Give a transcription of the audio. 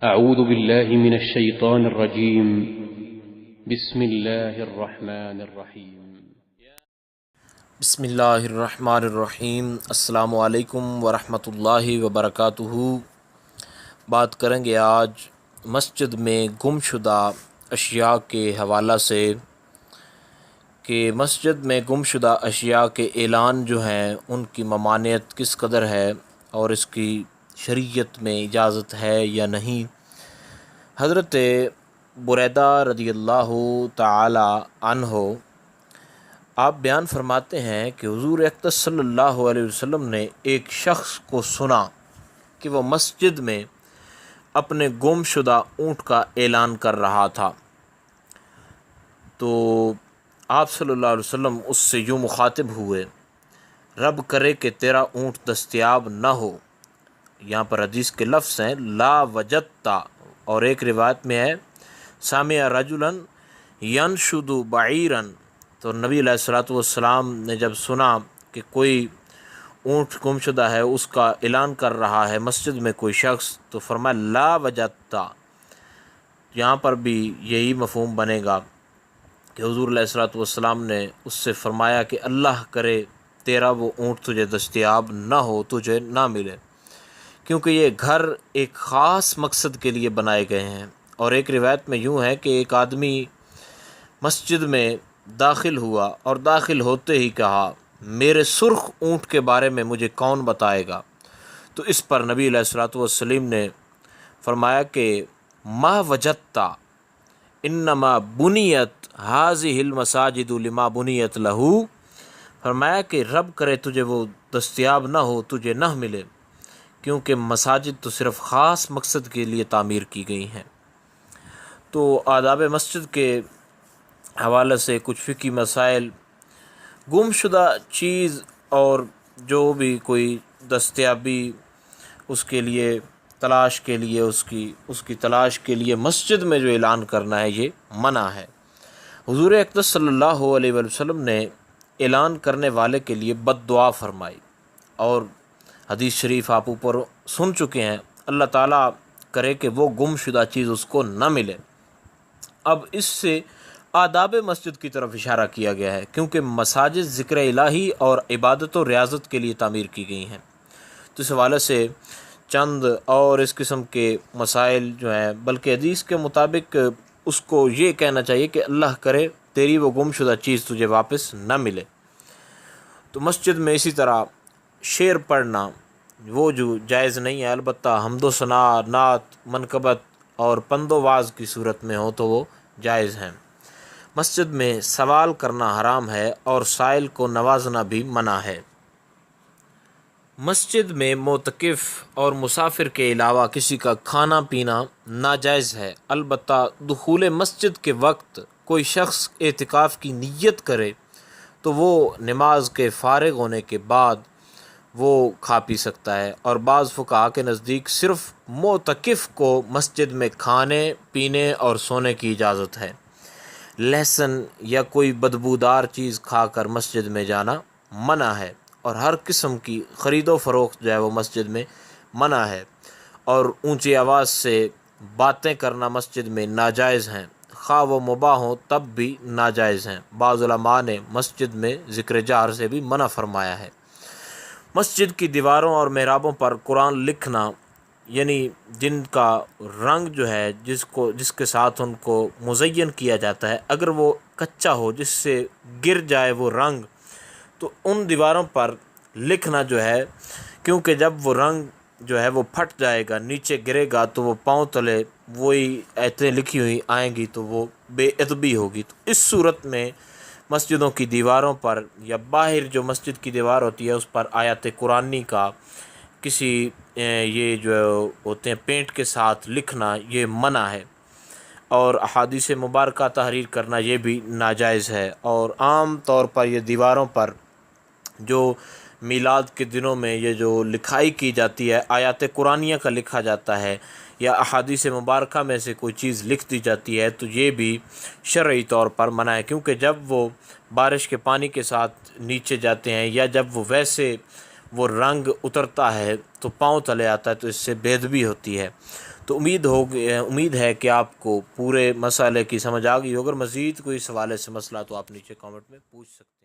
أعوذ بالله من الشيطان الرجيم. بسم الله الرحمن الرحيم. بسم اللہ الرحمن الرحیم۔ السلام علیکم ورحمۃ اللہ وبرکاتہ۔ بات کریں گے آج مسجد میں گم شدہ اشیاء کے حوالہ سے کہ مسجد میں گم شدہ اشیاء کے اعلان جو ہیں ان کی ممانعت کس قدر ہے اور اس کی شریعت میں اجازت ہے یا نہیں۔ حضرت بریدہ رضی اللہ تعالی عنہ آپ بیان فرماتے ہیں کہ حضور اقدس صلی اللہ علیہ وسلم نے ایک شخص کو سنا کہ وہ مسجد میں اپنے گم شدہ اونٹ کا اعلان کر رہا تھا، تو آپ صلی اللہ علیہ وسلم اس سے یوں مخاطب ہوئے، رب کرے کہ تیرا اونٹ دستیاب نہ ہو۔ یہاں پر حدیث کے لفظ ہیں لا وجدتا، اور ایک روایت میں ہے سامع رجلا ینشد بعیرا، تو نبی علیہ الصلوۃ والسلام نے جب سنا کہ کوئی اونٹ گم شدہ ہے، اس کا اعلان کر رہا ہے مسجد میں کوئی شخص، تو فرمایا لا وجدتا۔ یہاں پر بھی یہی مفہوم بنے گا کہ حضور علیہ الصلوۃ والسلام نے اس سے فرمایا کہ اللہ کرے تیرا وہ اونٹ تجھے دستیاب نہ ہو، تجھے نہ ملے، کیونکہ یہ گھر ایک خاص مقصد کے لیے بنائے گئے ہیں۔ اور ایک روایت میں یوں ہے کہ ایک آدمی مسجد میں داخل ہوا اور داخل ہوتے ہی کہا میرے سرخ اونٹ کے بارے میں مجھے کون بتائے گا؟ تو اس پر نبی علیہ الصلوۃ والسلام نے فرمایا کہ ما وجدتا انما بنیت ہذہ المساجد لما بنیت لہو، فرمایا کہ رب کرے تجھے وہ دستیاب نہ ہو، تجھے نہ ملے، کیونکہ مساجد تو صرف خاص مقصد کے لیے تعمیر کی گئی ہیں۔ تو آداب مسجد کے حوالے سے کچھ فقہی مسائل، گم شدہ چیز اور جو بھی کوئی دستیابی اس کے لیے تلاش کے لیے اس کی تلاش کے لیے مسجد میں جو اعلان کرنا ہے یہ منع ہے۔ حضور اقدس صلی اللہ علیہ وسلم نے اعلان کرنے والے کے لیے بد دعا فرمائی، اور حدیث شریف آپ اوپر سن چکے ہیں، اللہ تعالیٰ کرے کہ وہ گم شدہ چیز اس کو نہ ملے۔ اب اس سے آداب مسجد کی طرف اشارہ کیا گیا ہے، کیونکہ مساجد ذکر الہی اور عبادت و ریاضت کے لیے تعمیر کی گئی ہیں۔ تو اس حوالے سے چند اور اس قسم کے مسائل جو ہیں، بلکہ حدیث کے مطابق اس کو یہ کہنا چاہیے کہ اللہ کرے تیری وہ گم شدہ چیز تجھے واپس نہ ملے۔ تو مسجد میں اسی طرح شعر پڑھنا وہ جو جائز نہیں ہے، البتہ حمد و ثناء، نعت، منقبت اور پند و واعظ کی صورت میں ہو تو وہ جائز ہیں۔ مسجد میں سوال کرنا حرام ہے اور سائل کو نوازنا بھی منع ہے۔ مسجد میں معتکف اور مسافر کے علاوہ کسی کا کھانا پینا ناجائز ہے، البتہ دخول مسجد کے وقت کوئی شخص اعتکاف کی نیت کرے تو وہ نماز کے فارغ ہونے کے بعد وہ کھا پی سکتا ہے، اور بعض فقہا کے نزدیک صرف معتکف کو مسجد میں کھانے پینے اور سونے کی اجازت ہے۔ لہسن یا کوئی بدبودار چیز کھا کر مسجد میں جانا منع ہے، اور ہر قسم کی خرید و فروخت جو ہے وہ مسجد میں منع ہے، اور اونچی آواز سے باتیں کرنا مسجد میں ناجائز ہیں، خواہ وہ مباح ہوں تب بھی ناجائز ہیں۔ بعض علماء نے مسجد میں ذکر جہر سے بھی منع فرمایا ہے۔ مسجد کی دیواروں اور محرابوں پر قرآن لکھنا، یعنی جن کا رنگ جو ہے جس کے ساتھ ان کو مزین کیا جاتا ہے، اگر وہ کچا ہو جس سے گر جائے وہ رنگ، تو ان دیواروں پر لکھنا جو ہے، کیونکہ جب وہ رنگ جو ہے وہ پھٹ جائے گا، نیچے گرے گا، تو وہ پاؤں تلے وہی ایتیں لکھی ہوئی آئیں گی تو وہ بے ادبی ہوگی۔ تو اس صورت میں مسجدوں کی دیواروں پر یا باہر جو مسجد کی دیوار ہوتی ہے اس پر آیات قرآنی کا کسی یہ جو ہوتے ہیں پینٹ کے ساتھ لکھنا یہ منع ہے، اور احادیث مبارکہ تحریر کرنا یہ بھی ناجائز ہے۔ اور عام طور پر یہ دیواروں پر جو میلاد کے دنوں میں یہ جو لکھائی کی جاتی ہے، آیات قرآنیہ کا لکھا جاتا ہے یا احادیث مبارکہ میں سے کوئی چیز لکھ دی جاتی ہے، تو یہ بھی شرعی طور پر منع ہے، کیونکہ جب وہ بارش کے پانی کے ساتھ نیچے جاتے ہیں یا جب وہ ویسے وہ رنگ اترتا ہے تو پاؤں تلے آتا ہے، تو اس سے بے ادبی ہوتی ہے۔ تو امید ہے کہ آپ کو پورے مسئلے کی سمجھ آ گئی ہو۔ اگر مزید کوئی سوال سے مسئلہ تو آپ نیچے کامنٹ میں پوچھ سکتے ہیں۔